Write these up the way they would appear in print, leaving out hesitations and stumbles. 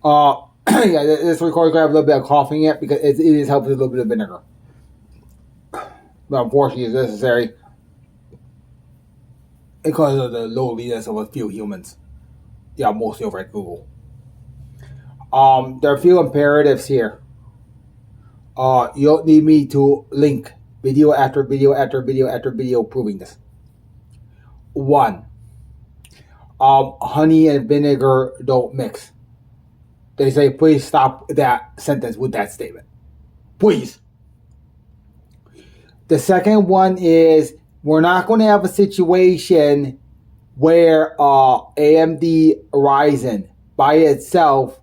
Yeah, this recording have a little bit of coughing in it because it is helped with a little bit of vinegar. But unfortunately, it's necessary because of the lowliness of a few humans. Yeah, mostly over at Google. There are a few imperatives here. You don't need me to link video after video after video after video proving this. One, honey and vinegar don't mix. They say, please stop that sentence with that statement. Please. The second one is we're not going to have a situation where AMD Ryzen by itself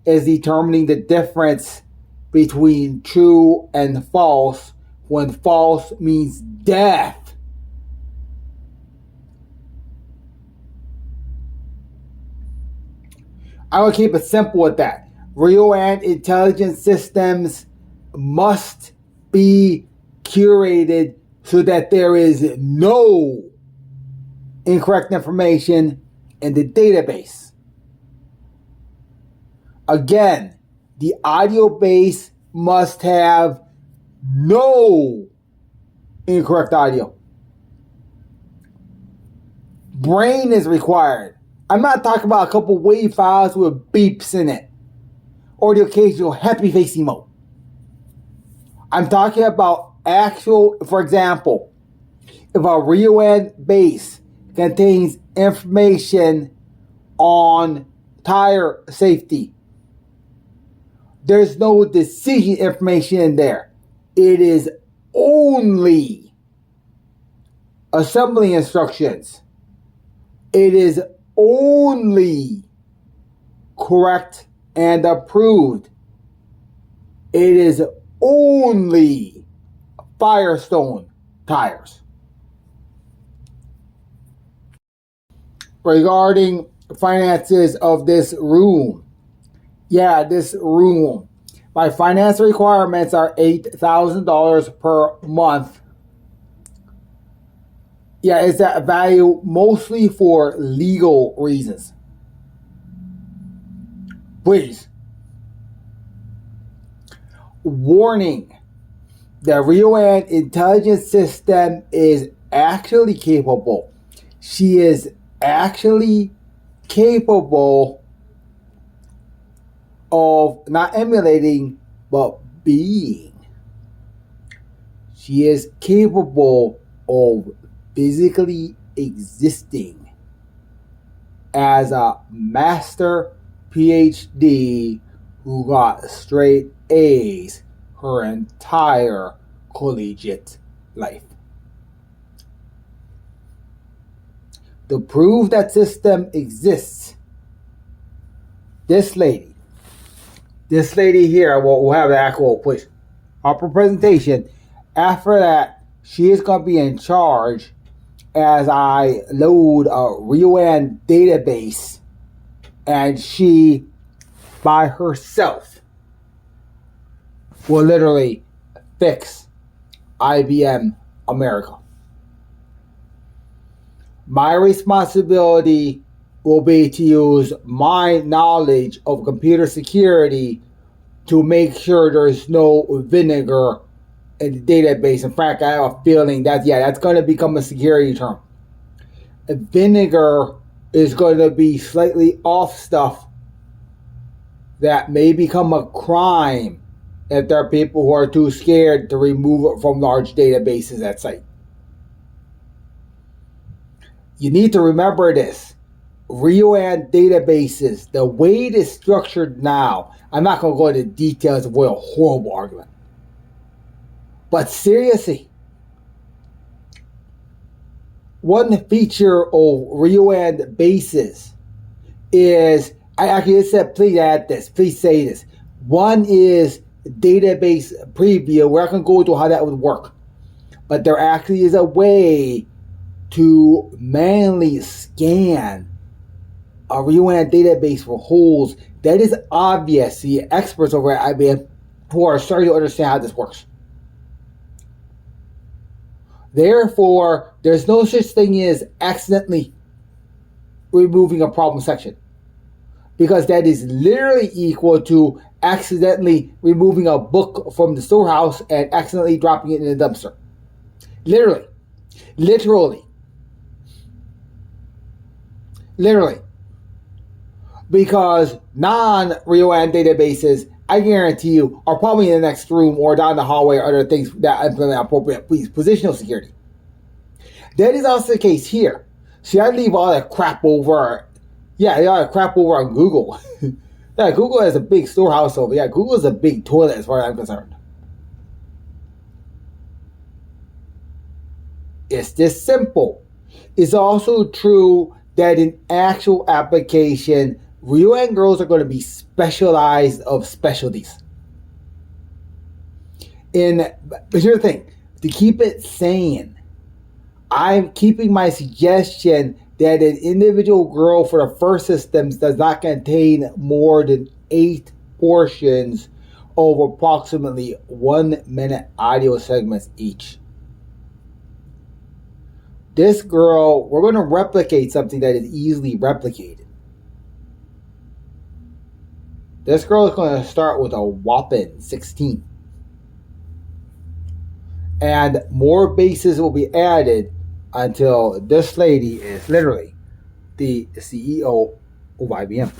is determining the difference between true and false when false means death. I will keep it simple with that. Real and intelligent systems must be curated so that there is no incorrect information in the database. Again, the audio base must have no incorrect audio. Brain is required. I'm not talking about a couple WAV files with beeps in it or the occasional happy face emote. I'm talking about actual, for example, if a real end base contains information on tire safety, there's no decision information in there. It is only assembly instructions. It is only correct and approved. It is only Firestone tires. Regarding finances of this room, this room, my finance requirements are $8,000 per month. It's that value mostly for legal reasons. Please. Warning. The Rio Ann intelligence system is actually capable. She is actually capable of not emulating, but being. She is capable of physically existing as a master PhD who got straight A's her entire collegiate life. To prove that system exists, this lady here will have the actual place, upper presentation. After that, she is going to be in charge as I load a RioAN database, and she, by herself, will literally fix IBM America. My responsibility will be to use my knowledge of computer security to make sure there's no vinegar in the database. In fact, I have a feeling that's going to become a security term. Vinegar is going to be slightly off stuff that may become a crime if there are people who are too scared to remove it from large databases at site. You need to remember this. RioAN databases, the way it is structured now, I'm not going to go into details of what a horrible argument. But seriously, one feature of RioAN bases is, I actually said, please add this, please say this. One is database preview. We're not going to go into how that would work. But there actually is a way to manually scan a RioAN database for holes. That is obvious. The experts over at IBM who are starting to understand how this works. Therefore, there's no such thing as accidentally removing a problem section, because that is literally equal to accidentally removing a book from the storehouse and accidentally dropping it in the dumpster. Literally. Literally. Literally. Because non-RioAN databases, I guarantee you, are probably in the next room or down the hallway or other things that implement appropriate positional security. That is also the case here. See, I leave all that crap over. Yeah, all that crap over on Google. Yeah, Google has a big storehouse over. Yeah, Google is a big toilet as far as I'm concerned. It's this simple. It's also true that in actual application, RioAN girls are going to be specialized of specialties. But here's the thing, to keep it sane, I'm keeping my suggestion that an individual girl for the first systems does not contain more than 8 portions of approximately 1 minute audio segments each. This girl, we're going to replicate something that is easily replicated. This girl is going to start with a whopping 16. And more bases will be added until this lady is literally the CEO of IBM.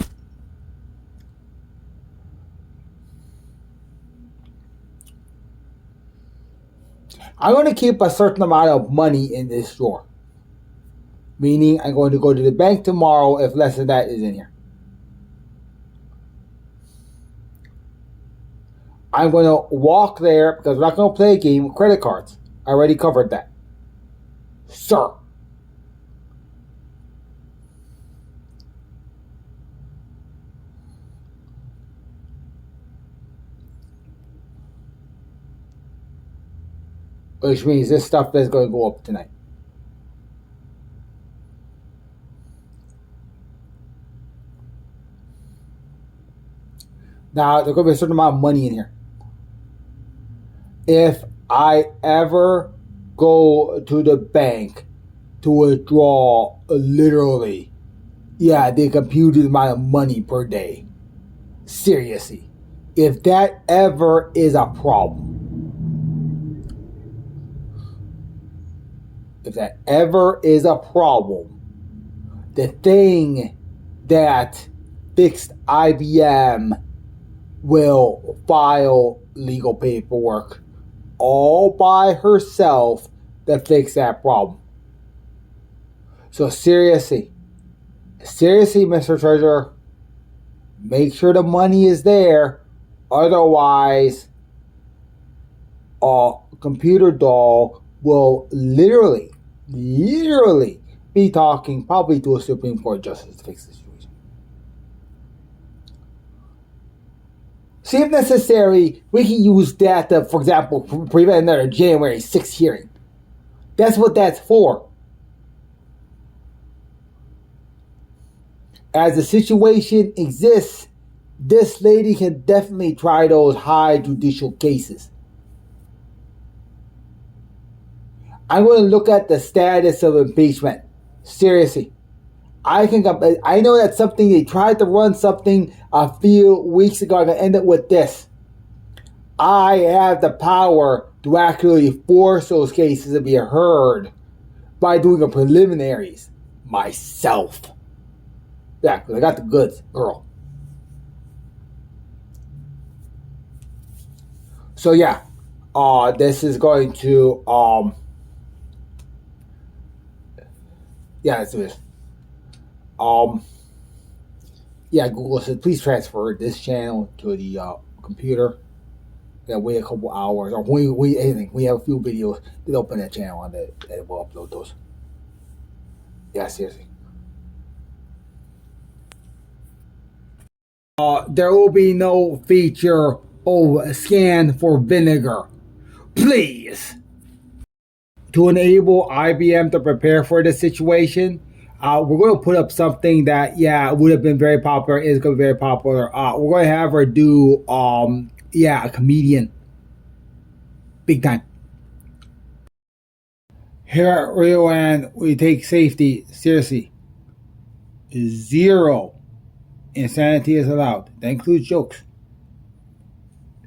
I'm going to keep a certain amount of money in this drawer. Meaning I'm going to go to the bank tomorrow if less than that is in here. I'm going to walk there because we're not going to play a game with credit cards. I already covered that. Sir. Which means this stuff is going to go up tonight. Now, there's going to be a certain amount of money in here. If I ever go to the bank to withdraw literally, the computed amount of money per day. Seriously. If that ever is a problem. If that ever is a problem, the thing that fixed IBM will file legal paperwork all by herself to fix that problem. So seriously, Mr. Treasurer, make sure the money is there. Otherwise, a computer doll will literally be talking probably to a Supreme Court justice to fix the situation. See, if necessary, we can use that to, for example, prevent another January 6th hearing. That's what that's for. As the situation exists, this lady can definitely try those high judicial cases. I'm going to look at the status of impeachment. Seriously. I know that's something, they tried to run something a few weeks ago. I'm going to end it with this. I have the power to actually force those cases to be heard by doing a preliminaries myself. Yeah, because I got the goods, girl. So yeah, this is going to, let's do this. Google said, please transfer this channel to the computer. Wait a couple hours, or anything. We have a few videos that open that channel and that will upload those. Yeah, seriously. There will be no feature of scan for vinegar. Please. To enable IBM to prepare for this situation, we're going to put up something that, would have been very popular, is going to be very popular. We're going to have her do, a comedian. Big time. Here at RioAN, we take safety seriously. Zero Insanity is allowed. That includes jokes.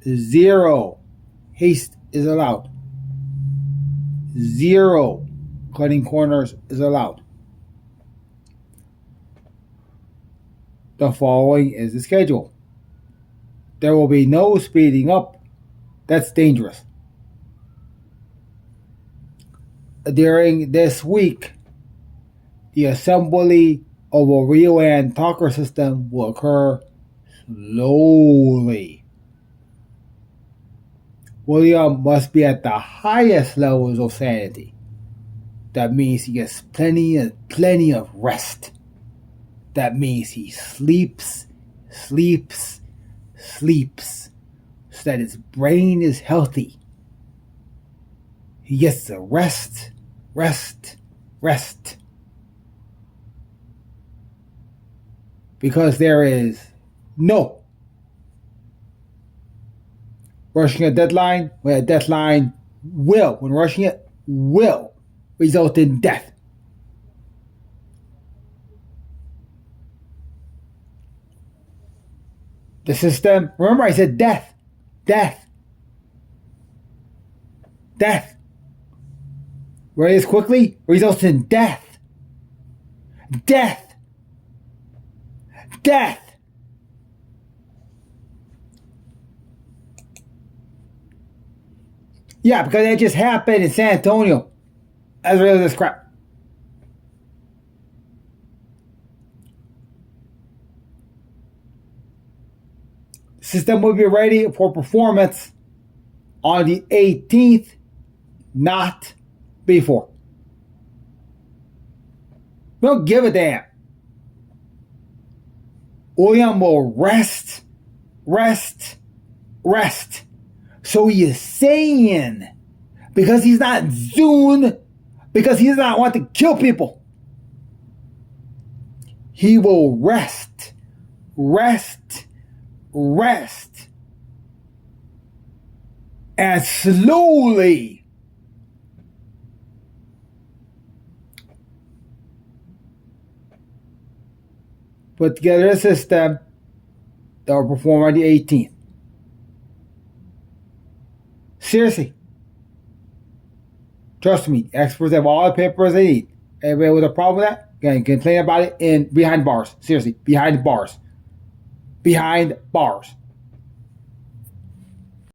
0 haste is allowed. 0 cutting corners is allowed. The following is the schedule. There will be no speeding up. That's dangerous. During this week, the assembly of a real and talker system will occur slowly. William must be at the highest levels of sanity. That means he gets plenty of rest. That means he sleeps, so that his brain is healthy. He gets to rest. Because there is no rushing a deadline, when a deadline when rushing it will result in death. The system, remember I said death. Raise quickly results in death. Yeah, because that just happened in San Antonio. As a result of this crap. The system will be ready for performance on the 18th, not before. Don't give a damn. William will rest. So he is sane. Because he's not Zune. Because he does not want to kill people. He will rest. And slowly put together a system that will perform on the 18th. Seriously. Trust me, experts have all the papers they need. Anybody with a problem with that, can complain about it behind bars. Seriously, behind bars.